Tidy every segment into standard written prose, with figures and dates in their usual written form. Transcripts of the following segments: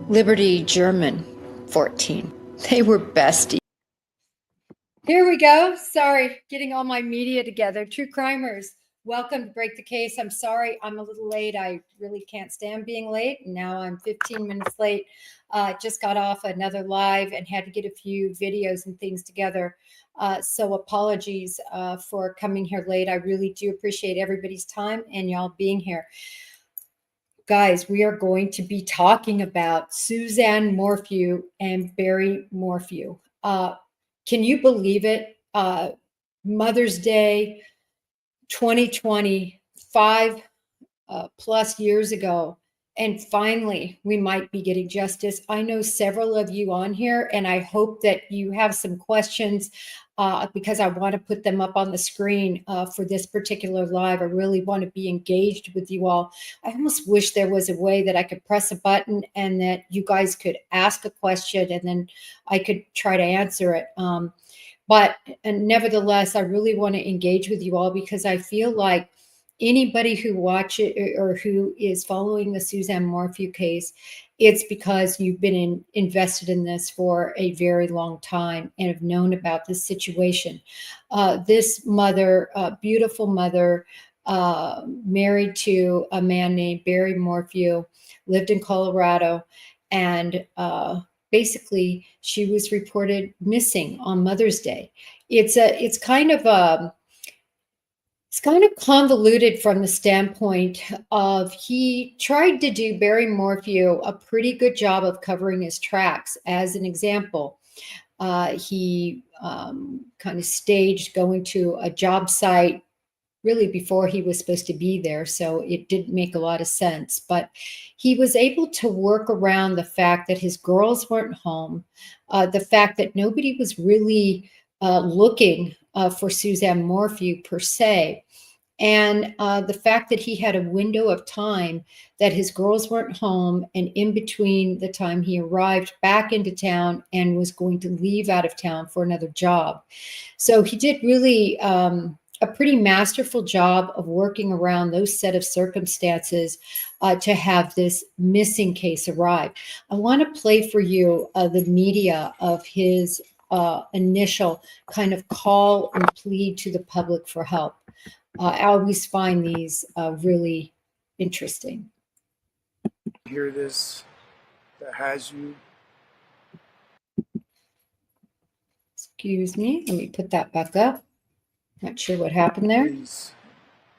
Liberty German, 14. They were besties. Here we go. Sorry, getting all my media together. True crimers, welcome to Break the Case. I'm sorry I'm a little late. I really can't stand being late. And now I'm 15 minutes late. Just got off another live and had to get a few videos and things together. So apologies for coming here late. I really do appreciate everybody's time and y'all being here. Guys, we are going to be talking about Suzanne Morphew and Barry Morphew. Can you believe it? Mother's Day 2020, 5 plus years ago. And finally, we might be getting justice. I know several of you on here, and I hope that you have some questions because I want to put them up on the screen for this particular live. I really want to be engaged with you all. I almost wish there was a way that I could press a button and that you guys could ask a question and then I could try to answer it. But nevertheless, I really want to engage with you all because I feel like anybody who watch it or who is following the Suzanne Morphew case, it's because you've been invested in this for a very long time and have known about this situation. This mother, beautiful mother, married to a man named Barry Morphew, lived in Colorado, and basically she was reported missing on Mother's Day. It's kind of convoluted from the standpoint of he tried to do Barry Morphew a pretty good job of covering his tracks. As an example, he kind of staged going to a job site really before he was supposed to be there. So it didn't make a lot of sense, but he was able to work around the fact that his girls weren't home, the fact that nobody was really looking for Suzanne Morphew per se. And the fact that he had a window of time that his girls weren't home and in between the time he arrived back into town and was going to leave out of town for another job. So he did really a pretty masterful job of working around those set of circumstances to have this missing case arrive. I want to play for you the media of his initial kind of call and plead to the public for help. I always find these really interesting. Hear this that has you. Excuse me, let me put that back up. Not sure what happened there. Please,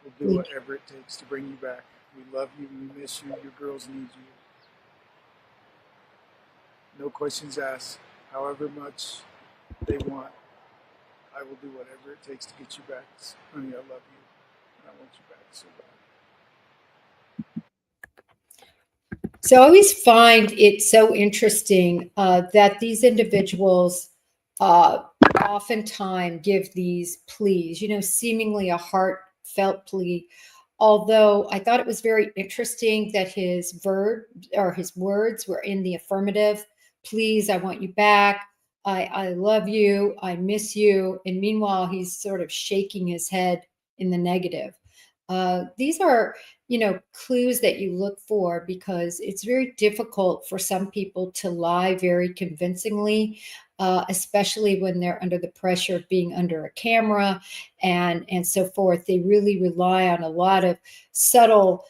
we'll do whatever it takes to bring you back. We love you, we miss you, your girls need you. No questions asked. However much they want, I will do whatever it takes to get you back. Honey, I love you. I want you back so bad. So I always find it so interesting that these individuals oftentimes give these pleas, seemingly a heartfelt plea. Although I thought it was very interesting that his words were in the affirmative. Please, I want you back. I love you. I miss you. And meanwhile, he's sort of shaking his head in the negative. These are, clues that you look for because it's very difficult for some people to lie very convincingly, especially when they're under the pressure of being under a camera and so forth. They really rely on a lot of subtle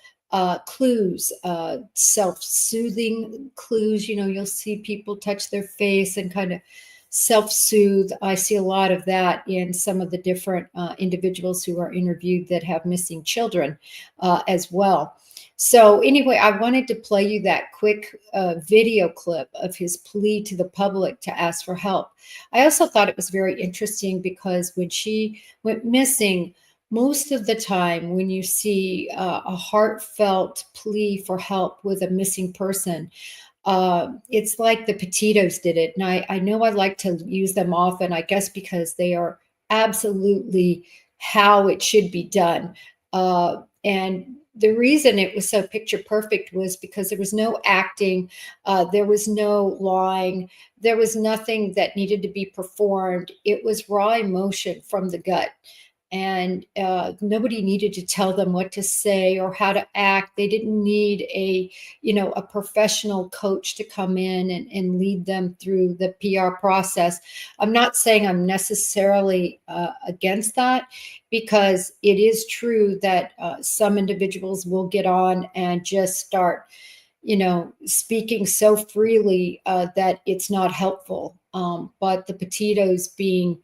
clues, self-soothing clues. You'll see people touch their face and kind of self-soothe. I see a lot of that in some of the different individuals who are interviewed that have missing children as well. So anyway, I wanted to play you that quick video clip of his plea to the public to ask for help. I also thought it was very interesting because when she went missing, most of the time when you see a heartfelt plea for help with a missing person, it's like the Petitos did it. And I know I like to use them often, I guess, because they are absolutely how it should be done. And the reason it was so picture perfect was because there was no acting, there was no lying, there was nothing that needed to be performed. It was raw emotion from the gut. and nobody needed to tell them what to say or how to act. They didn't need a professional coach to come in and lead them through the PR process. I'm not saying I'm necessarily against that, because it is true that some individuals will get on and just start speaking so freely that it's not helpful. But the Petitos being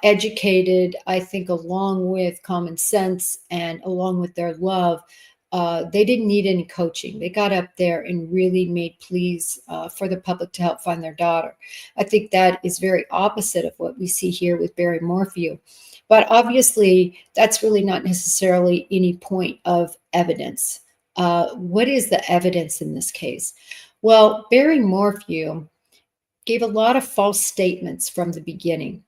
educated, I think, along with common sense and along with their love, they didn't need any coaching. They got up there and really made pleas for the public to help find their daughter. I think that is very opposite of what we see here with Barry Morphew. But obviously, that's really not necessarily any point of evidence. What is the evidence in this case? Well, Barry Morphew gave a lot of false statements from the beginning.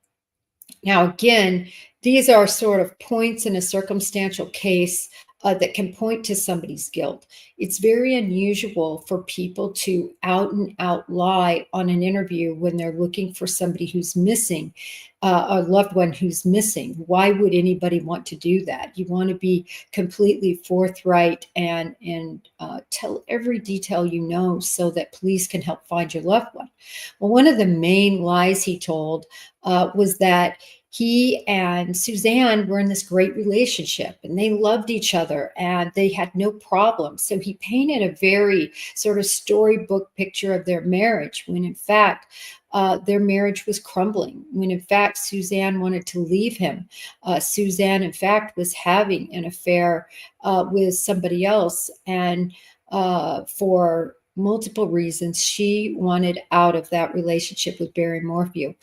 Now, again, these are sort of points in a circumstantial case that can point to somebody's guilt. It's very unusual for people to out and out lie on an interview when they're looking for somebody who's missing, a loved one who's missing. Why would anybody want to do that? You want to be completely forthright and tell every detail you know so that police can help find your loved one. Well, one of the main lies he told was that he and Suzanne were in this great relationship and they loved each other and they had no problems. So he painted a very sort of storybook picture of their marriage, when in fact, their marriage was crumbling, when in fact Suzanne wanted to leave him. Suzanne, in fact, was having an affair with somebody else, and for multiple reasons, she wanted out of that relationship with Barry Morphew.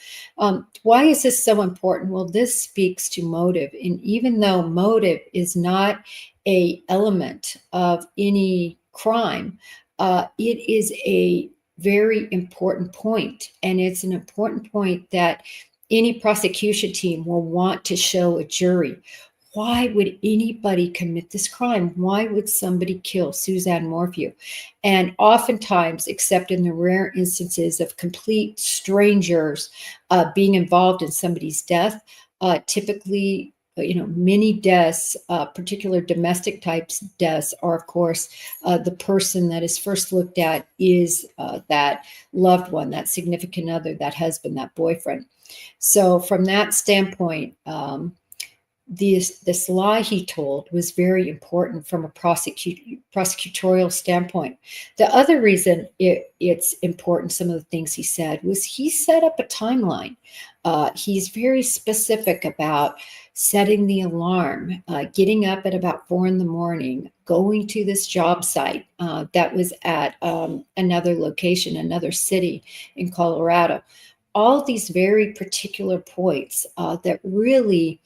Why is this so important? Well, this speaks to motive. And even though motive is not a element of any crime, it is a very important point. And it's an important point that any prosecution team will want to show a jury. Why would anybody commit this crime? Why would somebody kill Suzanne Morphew? And oftentimes, except in the rare instances of complete strangers being involved in somebody's death, typically, many deaths, particular domestic types deaths, are, of course, the person that is first looked at is that loved one, that significant other, that husband, that boyfriend. So from that standpoint, this lie he told was very important from a prosecutorial standpoint. The other reason it's important, some of the things he said, was he set up a timeline. He's very specific about setting the alarm, getting up at about 4 a.m, going to this job site that was at another location, another city in Colorado. All these very particular points that really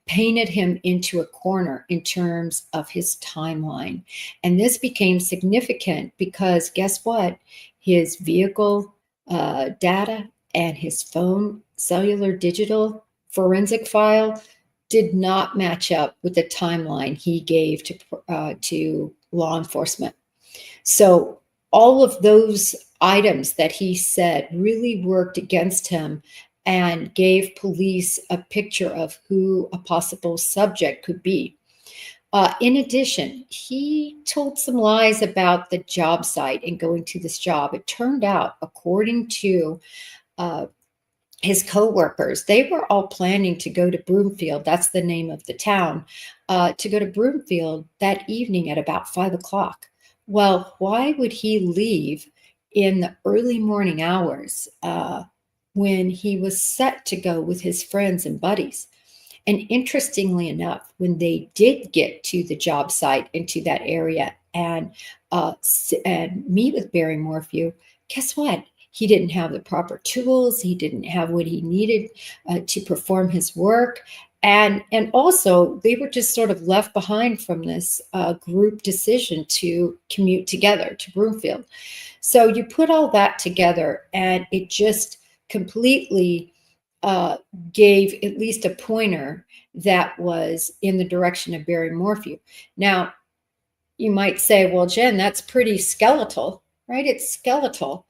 painted him into a corner in terms of his timeline. And this became significant because guess what? His vehicle data and his phone, cellular digital forensic file did not match up with the timeline he gave to law enforcement. So all of those items that he said really worked against him and gave police a picture of who a possible subject could be. In addition, he told some lies about the job site and going to this job. It turned out, according to his coworkers, they were all planning to go to Broomfield. That's the name of the town, to go to Broomfield that evening at about 5 o'clock. Well, why would he leave in the early morning hours when he was set to go with his friends and buddies? And interestingly enough, when they did get to the job site and to that area and meet with Barry Morphew, guess what? He didn't have the proper tools. He didn't have what he needed to perform his work. And also, they were just sort of left behind from this group decision to commute together to Broomfield. So you put all that together, and it just completely gave at least a pointer that was in the direction of Barry Morphew. Now, you might say, well, Jen, that's pretty skeletal, right? It's skeletal.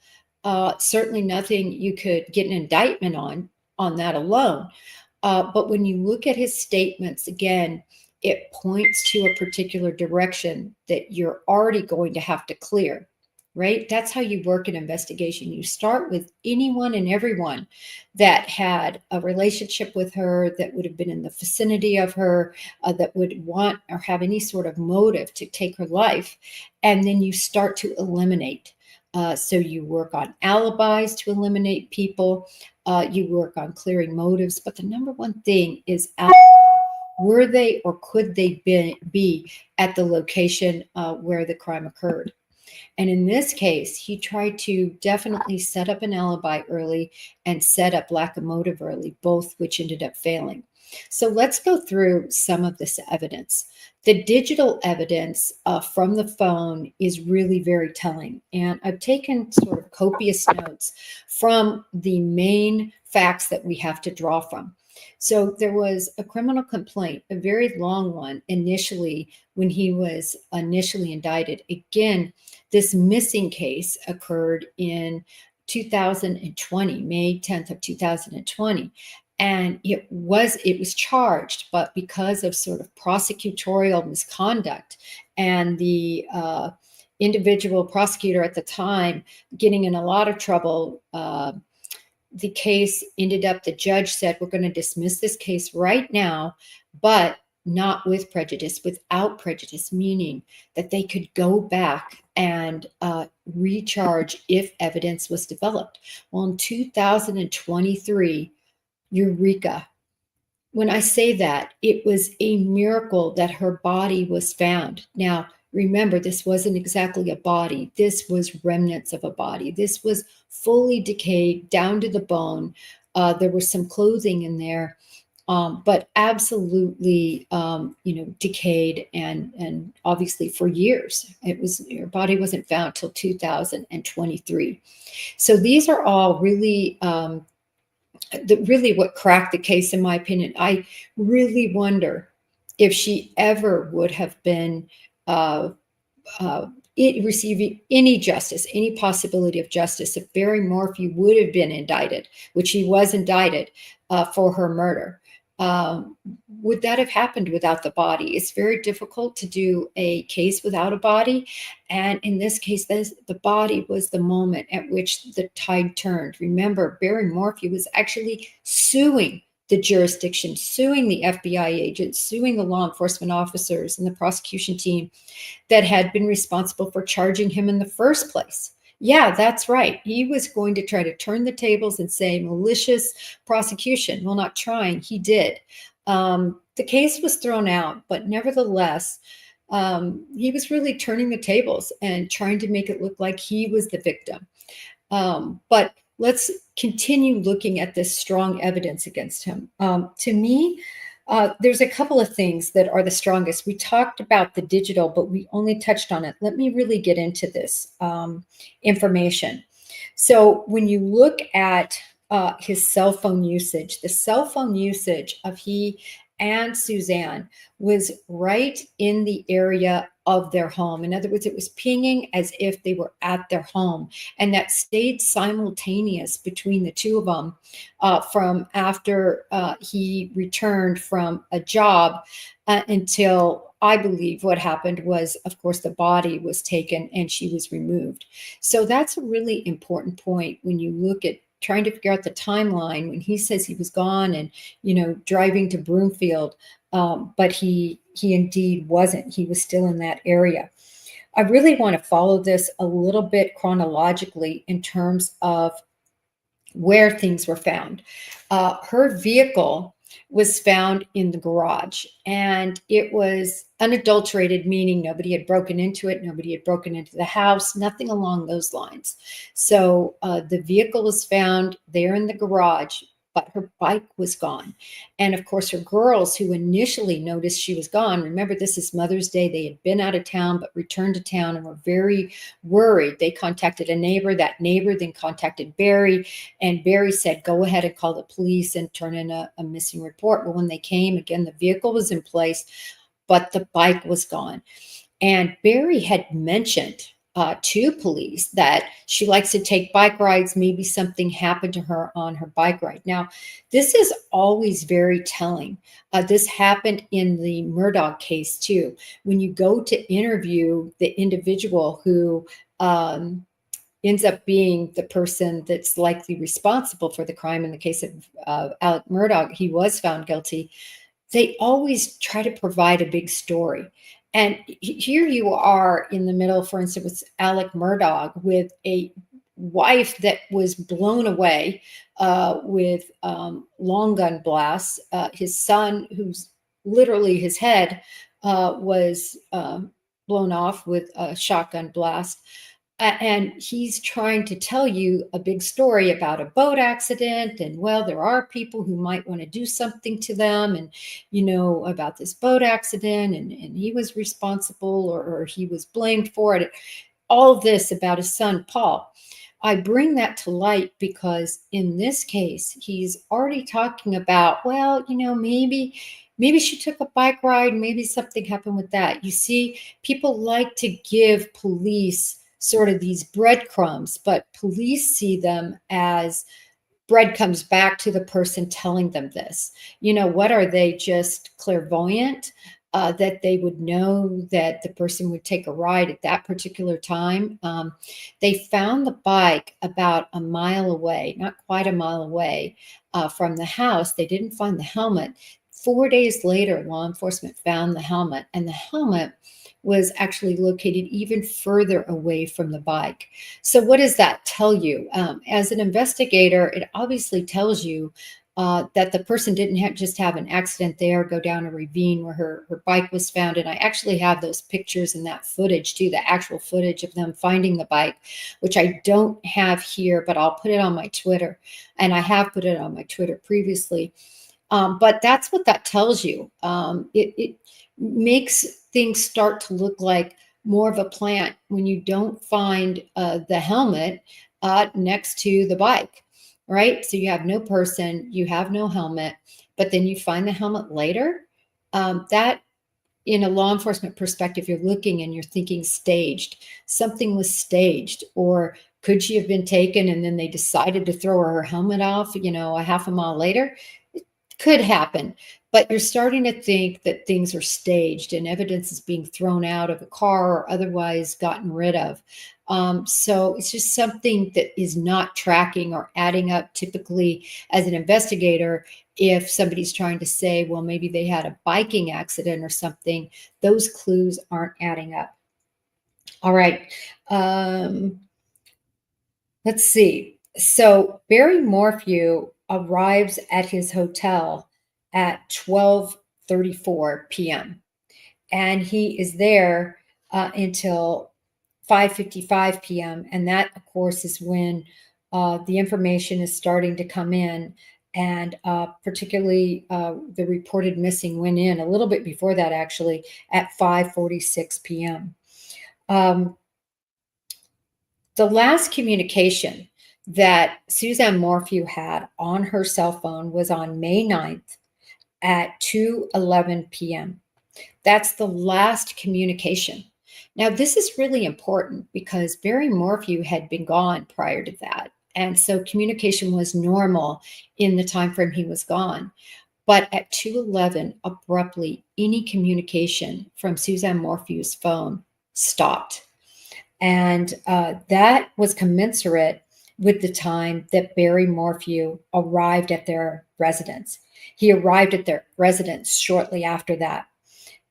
Certainly nothing you could get an indictment on that alone. But when you look at his statements, again, it points to a particular direction that you're already going to have to clear, right? That's how you work an investigation. You start with anyone and everyone that had a relationship with her, that would have been in the vicinity of her, that would want or have any sort of motive to take her life. And then you start to eliminate. So you work on alibis to eliminate people. You work on clearing motives. But the number one thing is alibi. Were they or could they be at the location where the crime occurred? And in this case, he tried to definitely set up an alibi early and set up lack of motive early, both which ended up failing. So let's go through some of this evidence. The digital evidence from the phone is really very telling. And I've taken sort of copious notes from the main facts that we have to draw from. So there was a criminal complaint, a very long one initially when he was initially indicted. Again, this missing case occurred in 2020, May 10th of 2020. And it was charged, but because of sort of prosecutorial misconduct and the individual prosecutor at the time getting in a lot of trouble, the case ended up, the judge said, we're going to dismiss this case right now, but not with prejudice, without prejudice, meaning that they could go back and recharge if evidence was developed. Well, in 2023, Eureka. When I say that, it was a miracle that her body was found. Now, remember, this wasn't exactly a body. This was remnants of a body. This was fully decayed down to the bone. There was some clothing in there, but absolutely, decayed and obviously for years. Her body wasn't found till 2023. So these are all really really what cracked the case, in my opinion. I really wonder if she ever would have been uh, uh, receiving any justice, any possibility of justice, if Barry Morphew would have been indicted, which he was indicted for her murder. Um, would that have happened without the body? It's very difficult to do a case without a body. And in this case, the body was the moment at which the tide turned. Remember, Barry Morphew was actually suing the jurisdiction, suing the FBI agents, suing the law enforcement officers and the prosecution team that had been responsible for charging him in the first place. Yeah, that's right. He was going to try to turn the tables and say malicious prosecution. Well, not trying, he did. The case was thrown out, but nevertheless, he was really turning the tables and trying to make it look like he was the victim. But let's continue looking at this strong evidence against him. To me, there's a couple of things that are the strongest. We talked about the digital, but we only touched on it. Let me really get into this information. So when you look at his cell phone usage, the cell phone usage of he and Suzanne was right in the area of their home. In other words, it was pinging as if they were at their home. And that stayed simultaneous between the two of them from after he returned from a job until I believe what happened was, of course, the body was taken and she was removed. So that's a really important point when you look at trying to figure out the timeline when he says he was gone and, driving to Broomfield. But he indeed wasn't. He was still in that area. I really want to follow this a little bit chronologically in terms of where things were found. Her vehicle was found in the garage, and it was unadulterated, meaning nobody had broken into it, nobody had broken into the house, nothing along those lines. So the vehicle was found there in the garage, but her bike was gone. And of course, her girls who initially noticed she was gone, remember, this is Mother's Day. They had been out of town, but returned to town and were very worried. They contacted a neighbor. That neighbor then contacted Barry, and Barry said, go ahead and call the police and turn in a missing report. But when they came, again, the vehicle was in place, but the bike was gone. And Barry had mentioned to police that she likes to take bike rides. Maybe something happened to her on her bike ride. Now, this is always very telling. This happened in the Murdaugh case too. When you go to interview the individual who ends up being the person that's likely responsible for the crime, in the case of Alec Murdaugh, he was found guilty. They always try to provide a big story. And here you are in the middle, for instance, with Alec Murdaugh, with a wife that was blown away with long gun blasts. His son, who's literally his head, was blown off with a shotgun blast. And he's trying to tell you a big story about a boat accident. And well, there are people who might want to do something to them, and, about this boat accident, and he was responsible, or he was blamed for it. All this about his son, Paul. I bring that to light because in this case, he's already talking about, well, maybe she took a bike ride, maybe something happened with that. You see, people like to give police sort of these breadcrumbs, but police see them as bread comes back to the person telling them this. What are they, just clairvoyant? That they would know that the person would take a ride at that particular time. They found the bike about a mile away, not quite a mile away from the house. They didn't find the helmet. 4 days later, law enforcement found the helmet, and the helmet was actually located even further away from the bike. So what does that tell you? As an investigator, it obviously tells you that the person didn't just have an accident there, go down a ravine where her bike was found. And I actually have those pictures and that footage too, the actual footage of them finding the bike, which I don't have here, but I'll put it on my Twitter. And I have put it on my Twitter previously. But that's what that tells you. It makes things start to look like more of a plant when you don't find the helmet next to the bike, right? So you have no person, you have no helmet, but then you find the helmet later. That, in a law enforcement perspective, you're looking and you're thinking staged. Something was staged, or could she have been taken and then they decided to throw her helmet off, a half a mile later? Could happen, but you're starting to think that things are staged and evidence is being thrown out of a car or otherwise gotten rid of. So it's just something that is not tracking or adding up. Typically, as an investigator, if somebody's trying to say, well, maybe they had a biking accident or something, those clues aren't adding up. All right. Let's see. So Barry Morphew arrives at his hotel at 12:34 p.m. and he is there until 5:55 p.m. And that, of course, is when the information is starting to come in. And particularly the reported missing went in a little bit before that, actually, at 5:46 p.m. The last communication that Suzanne Morphew had on her cell phone was on May 9th at 2:11 p.m. That's the last communication. Now, this is really important because Barry Morphew had been gone prior to that. And so communication was normal in the time frame he was gone. But at 2:11, abruptly, any communication from Suzanne Morphew's phone stopped. And that was commensurate with the time that Barry Morphew arrived at their residence. He arrived at their residence shortly after that.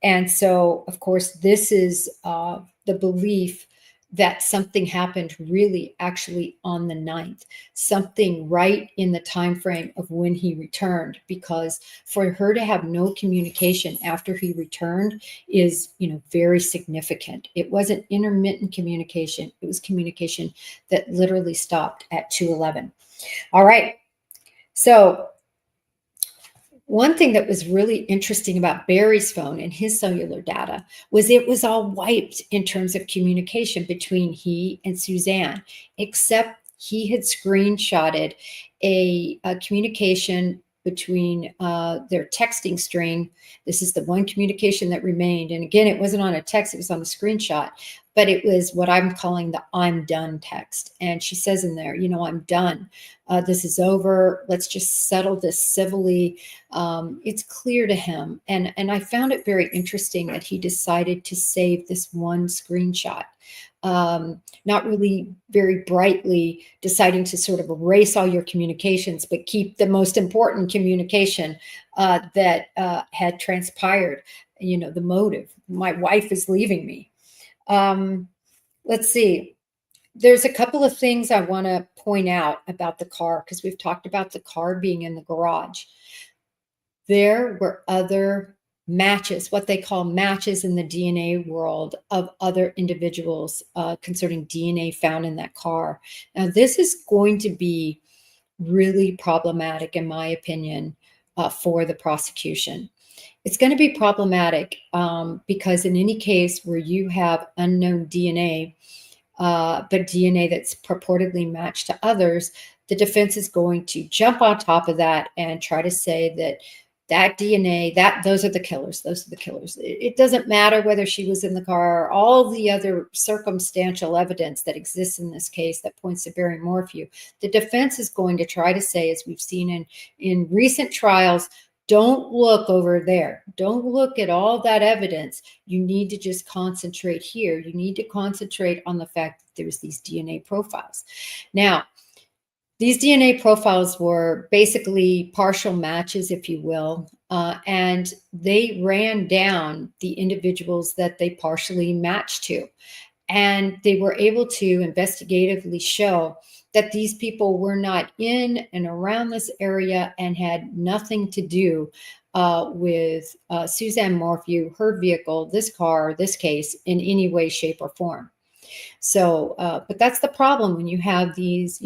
And so, of course, this is the belief that something happened really actually on the 9th, something right in the time frame of when he returned, because for her to have no communication after he returned is, very significant. It wasn't intermittent communication. It was communication that literally stopped at 2:11. All right. So one thing that was really interesting about Barry's phone and his cellular data was it was all wiped in terms of communication between he and Suzanne, except he had screenshotted a communication between their texting string. This is the one communication that remained. And again, it wasn't on a text, it was on a screenshot. but it was what I'm calling the I'm done text. And she says in there, I'm done. This is over. Let's just settle this civilly. It's clear to him. And I found it very interesting that he decided to save this one screenshot. Not really very brightly deciding to sort of erase all your communications, but keep the most important communication that had transpired, the motive. My wife is leaving me. Let's see. There's a couple of things I want to point out about the car, because we've talked about the car being in the garage. There were other matches, what they call matches in the DNA world, of other individuals concerning DNA found in that car. Now, this is going to be really problematic, in my opinion, for the prosecution. It's going to be problematic because in any case where you have unknown DNA, but DNA that's purportedly matched to others, the defense is going to jump on top of that and try to say that DNA, those are the killers. Those are the killers. It doesn't matter whether she was in the car, all the other circumstantial evidence that exists in this case that points to Barry Morphew. The defense is going to try to say, as we've seen in recent trials, don't look over there. Don't look at all that evidence. You need to just concentrate here. You need to concentrate on the fact that there's these DNA profiles. Now, these DNA profiles were basically partial matches, if you will, and they ran down the individuals that they partially matched to. And they were able to investigatively show that these people were not in and around this area and had nothing to do with Suzanne Morphew, her vehicle, this car, this case, in any way, shape, or form. So, but that's the problem when you have these,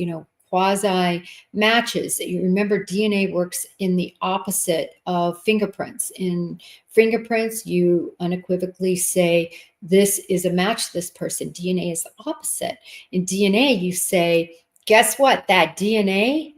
quasi matches. You remember DNA works in the opposite of fingerprints. In fingerprints, you unequivocally say, this is a match to this person. DNA is the opposite. In DNA, you say, guess what? That DNA,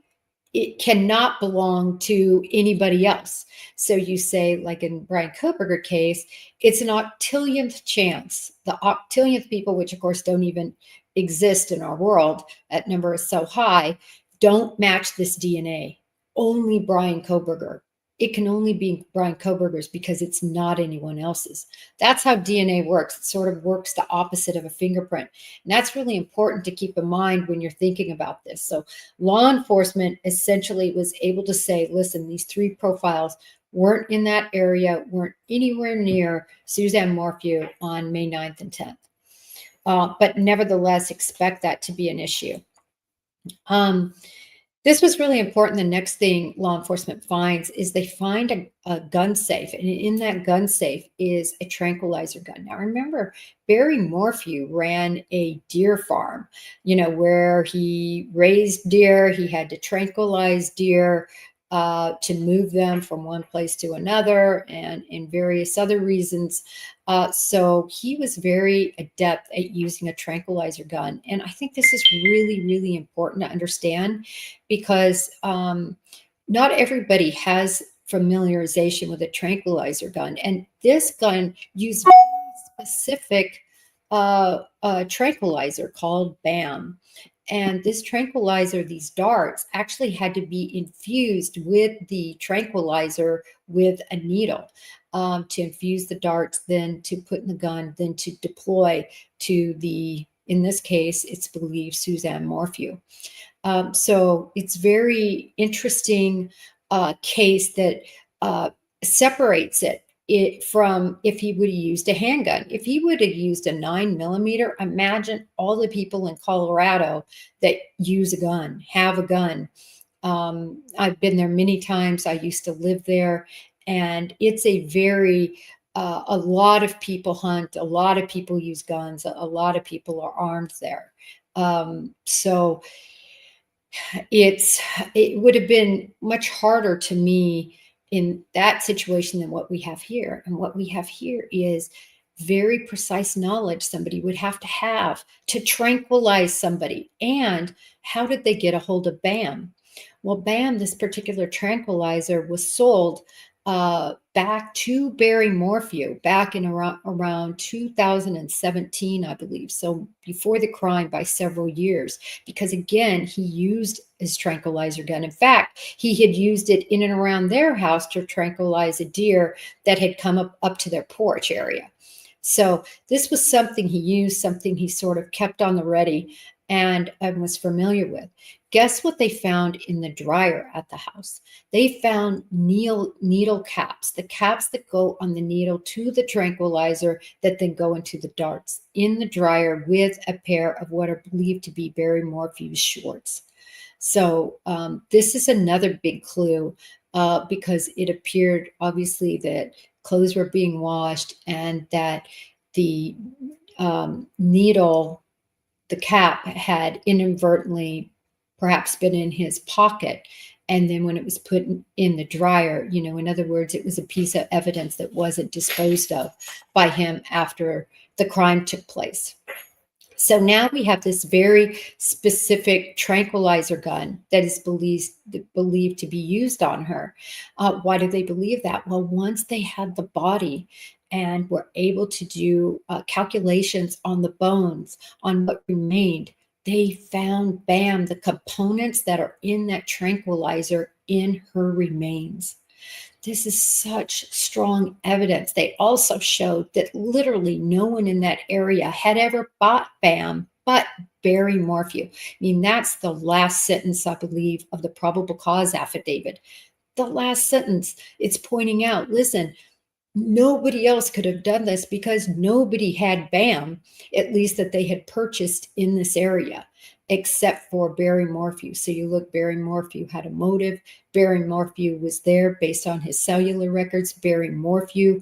it cannot belong to anybody else. So you say, like in Brian Koberger case, it's an octillionth chance. The octillionth people, which of course don't even exist in our world, that number is so high, don't match this DNA. Only Brian Koberger. It can only be Brian Koberger's because it's not anyone else's. That's how DNA works. It sort of works the opposite of a fingerprint. And that's really important to keep in mind when you're thinking about this. So law enforcement essentially was able to say, listen, these three profiles weren't in that area, weren't anywhere near Suzanne Morphew on May 9th and 10th. But nevertheless, expect that to be an issue. This was really important. The next thing law enforcement finds is they find a gun safe. And in that gun safe is a tranquilizer gun. Now, remember, Barry Morphew ran a deer farm, where he raised deer. He had to tranquilize deer to move them from one place to another and various other reasons. So he was very adept at using a tranquilizer gun. And I think this is really, really important to understand because not everybody has familiarization with a tranquilizer gun. And this gun used very specific tranquilizer called BAM. And this tranquilizer, these darts, actually had to be infused with the tranquilizer with a needle to infuse the darts, then to put in the gun, then to deploy to in this case, it's believed Suzanne Morphew. So it's very interesting case that separates it from if he would have used a handgun. If he would have used a 9mm, imagine all the people in Colorado that use a gun, have a gun. I've been there many times. I used to live there, and it's a lot of people hunt, a lot of people use guns, a lot of people are armed there. So it would have been much harder to me in that situation than what we have here. And what we have here is very precise knowledge somebody would have to tranquilize somebody. And how did they get a hold of BAM? Well, BAM, this particular tranquilizer, was sold back to Barry Morphew back in around 2017, I believe. So before the crime by several years, because again, he used his tranquilizer gun. In fact, he had used it in and around their house to tranquilize a deer that had come up to their porch area. So this was something he used, something he sort of kept on the ready and was familiar with. Guess what they found in the dryer at the house? They found needle caps, the caps that go on the needle to the tranquilizer that then go into the darts in the dryer with a pair of what are believed to be Barry Morphew's shorts. So this is another big clue because it appeared obviously that clothes were being washed and that the needle, the cap had inadvertently perhaps been in his pocket. And then when it was put in the dryer, you know, in other words, it was a piece of evidence that wasn't disposed of by him after the crime took place. So now we have this very specific tranquilizer gun that is believed to be used on her. Why do they believe that? Well, once they had the body and were able to do calculations on the bones, on what remained, they found, bam, the components that are in that tranquilizer in her remains. This is such strong evidence. They also showed that literally no one in that area had ever bought BAM but Barry Morphew. I mean, that's the last sentence, I believe, of the probable cause affidavit. The last sentence, it's pointing out, listen, nobody else could have done this because nobody had BAM, at least that they had purchased in this area, except for Barry Morphew. So you look, Barry Morphew had a motive. Barry Morphew was there based on his cellular records. Barry Morphew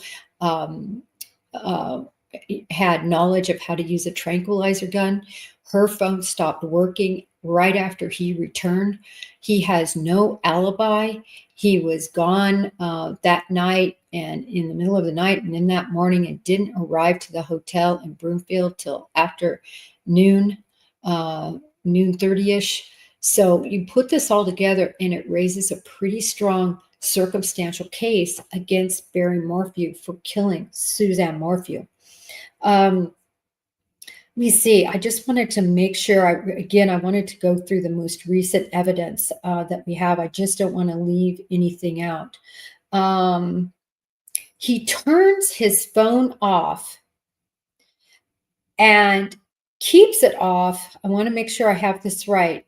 had knowledge of how to use a tranquilizer gun. Her phone stopped working right after he returned. He has no alibi. He was gone that night and in the middle of the night and in that morning and didn't arrive to the hotel in Broomfield till after noon, noon 30-ish. So you put this all together and it raises a pretty strong circumstantial case against Barry Morphew for killing Suzanne Morphew. Let me see. I just wanted to make sure, I wanted to go through the most recent evidence that we have. I just don't want to leave anything out. He turns his phone off and keeps it off. I want to make sure I have this right.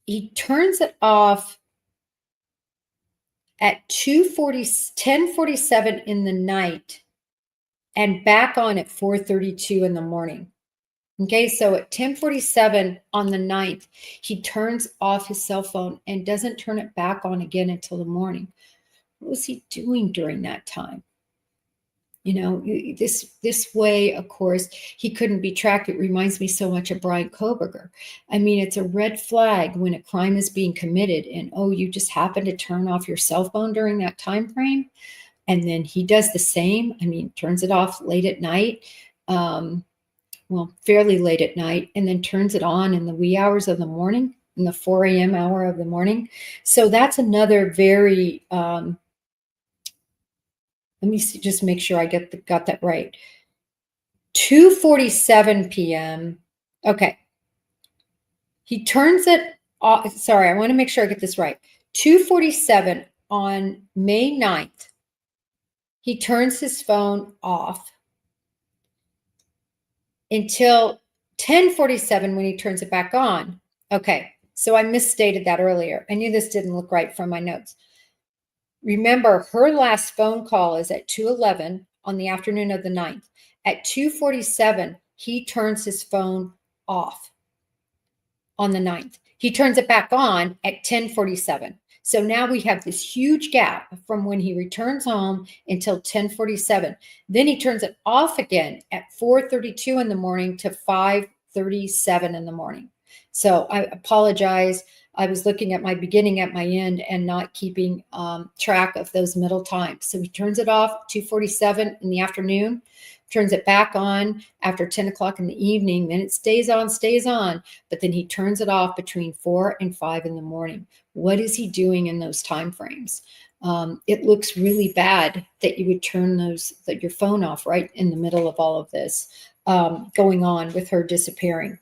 He turns it off at 10:47 in the night and back on at 4:32 in the morning. Okay, so at 10:47 on the 9th, he turns off his cell phone and doesn't turn it back on again until the morning. What was he doing during that time? You know, this way, of course, he couldn't be tracked. It reminds me so much of Brian Koberger. I mean, it's a red flag when a crime is being committed and, oh, you just happen to turn off your cell phone during that time frame. And then he does the same. I mean, turns it off late at night. Well, fairly late at night, and then turns it on in the wee hours of the morning, in the 4 a.m. hour of the morning. So that's another very, let me see, just make sure I got that right. 2:47 p.m. Okay. He turns it off. Sorry, I want to make sure I get this right. 2:47 on May 9th. He turns his phone off until 10:47 when he turns it back on. Okay, so I misstated that earlier. I knew this didn't look right from my notes. Remember, her last phone call is at 2:11 on the afternoon of the 9th. At 2:47, he turns his phone off on the 9th. He turns it back on at 10:47. So now we have this huge gap from when he returns home until 10:47. Then he turns it off again at 4:32 in the morning to 5:37 in the morning. So I apologize. I was looking at my beginning at my end and not keeping track of those middle times. So he turns it off 2:47 in the afternoon, turns it back on after 10 o'clock in the evening. Then it stays on, but then he turns it off between 4 and 5 in the morning. What is he doing in those time frames? It looks really bad that you would turn your phone off right in the middle of all of this going on with her disappearing.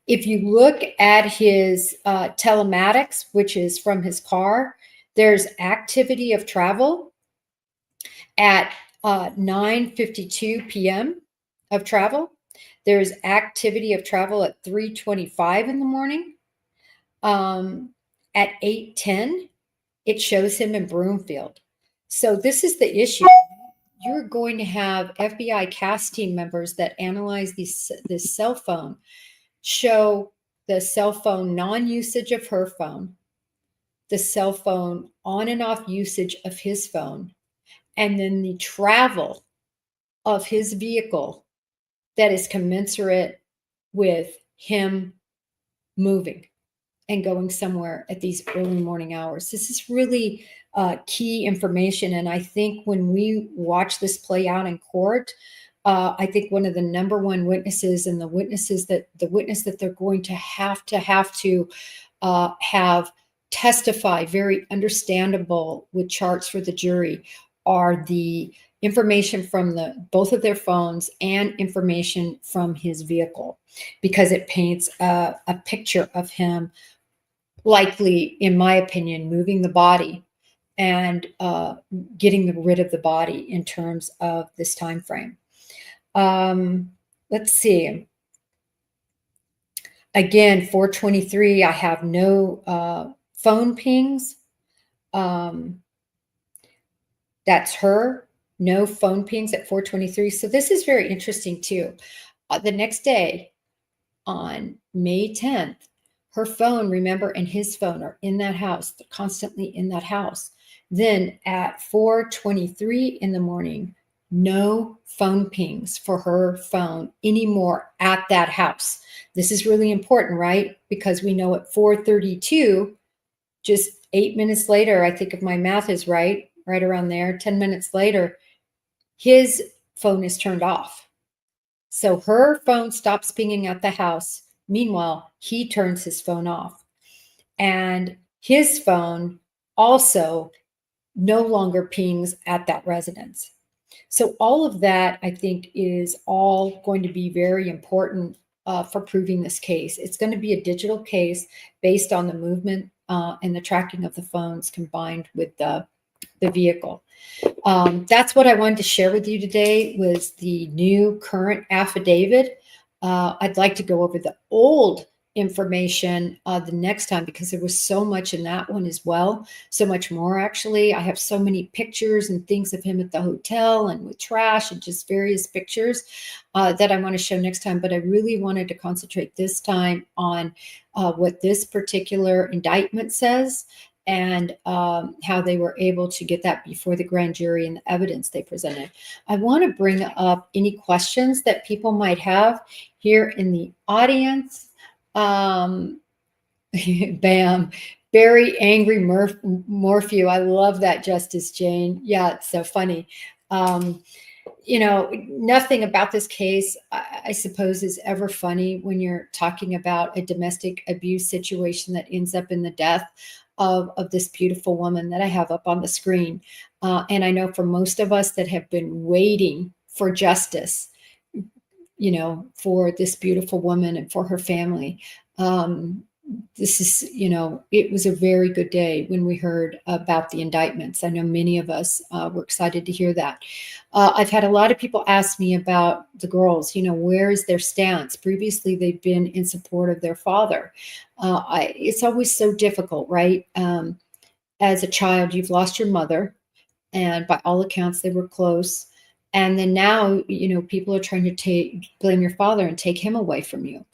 If you look at his telematics, which is from his car, there's activity of travel at 9:52 p.m. of travel. There's activity of travel at 3:25 in the morning. At 8:10, it shows him in Broomfield. So this is the issue. You're going to have FBI CAS team members that analyze this cell phone, show the cell phone non-usage of her phone, the cell phone on and off usage of his phone, and then the travel of his vehicle that is commensurate with him moving and going somewhere at these early morning hours. This is really key information. And I think when we watch this play out in court, I think one of the number one witnesses and the witness that they're going to have have testify very understandable with charts for the jury are the information from both of their phones and information from his vehicle, because it paints a picture of him likely, in my opinion, moving the body and getting rid of the body in terms of this time frame. Let's see. Again, 4:23, I have no phone pings. That's her. No phone pings at 4:23. So this is very interesting too. The next day, on May 10th, her phone, remember, and his phone are in that house, they're constantly in that house. Then at 4:23 in the morning, no phone pings for her phone anymore at that house. This is really important, right? Because we know at 4:32, just 8 minutes later, I think if my math is right around there, 10 minutes later, his phone is turned off. So her phone stops pinging at the house. Meanwhile, he turns his phone off. And his phone also no longer pings at that residence. So all of that, I think, is all going to be very important for proving this case. It's going to be a digital case based on the movement and the tracking of the phones combined with the vehicle. That's what I wanted to share with you today was the new current affidavit. I'd like to go over the old information the next time because there was so much in that one as well. So much more, actually. I have so many pictures and things of him at the hotel and with trash and just various pictures that I want to show next time. But I really wanted to concentrate this time on what this particular indictment says and how they were able to get that before the grand jury and the evidence they presented. I want to bring up any questions that people might have here in the audience. Bam, Barry Angry Morphew. I love that, Justice Jane. Yeah, it's so funny. Nothing about this case, I suppose, is ever funny when you're talking about a domestic abuse situation that ends up in the death of this beautiful woman that I have up on the screen. And I know for most of us that have been waiting for justice, for this beautiful woman and for her family. This is, it was a very good day when we heard about the indictments. I know many of us were excited to hear that. I've had a lot of people ask me about the girls, where is their stance? Previously, they've been in support of their father. It's always so difficult, right? As a child, you've lost your mother, and by all accounts, they were close. And then now, people are trying to blame your father and take him away from you.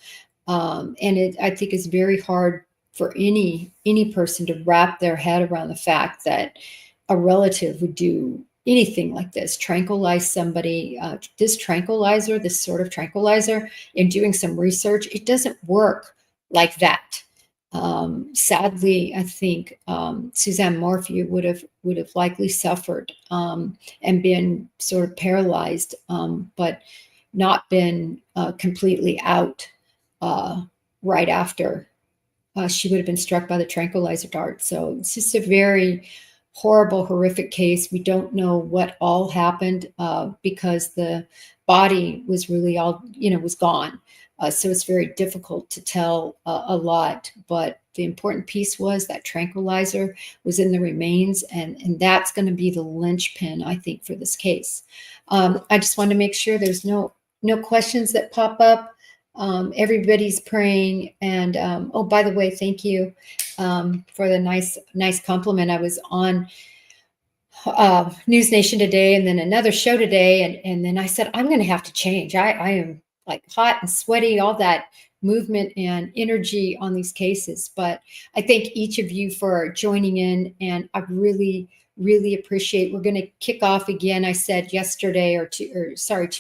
And I think it's very hard for any person to wrap their head around the fact that a relative would do anything like this, tranquilize somebody. This sort of tranquilizer, in doing some research, it doesn't work like that. Sadly, I think Suzanne Morphew would have likely suffered and been sort of paralyzed, but not been completely out right after she would have been struck by the tranquilizer dart. So it's just a very horrible, horrific case. We don't know what all happened because the body was really all, was gone. So it's very difficult to tell a lot. But the important piece was that tranquilizer was in the remains, and that's going to be the linchpin, I think, for this case. I just want to make sure there's no questions that pop up. Everybody's praying, and oh, by the way, thank you for the nice compliment. I was on News Nation today, and then another show today, and then I said I'm going to have to change. I am like hot and sweaty, all that movement and energy on these cases. But I thank each of you for joining in, and I really appreciate. We're going to kick off again. I said yesterday or 2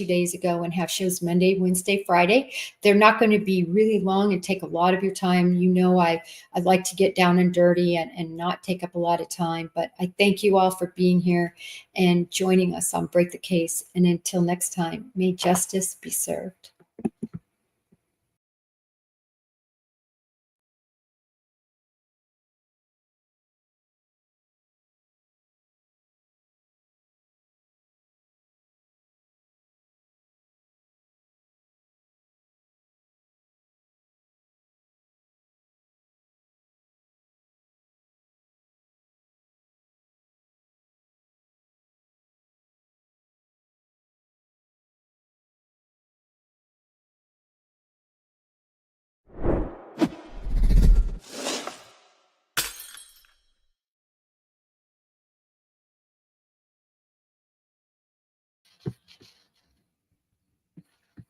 days ago, and have shows Monday, Wednesday, Friday. They're not going to be really long and take a lot of your time. I'd like to get down and dirty and not take up a lot of time. But I thank you all for being here and joining us on Break the Case. And until next time, may justice be served.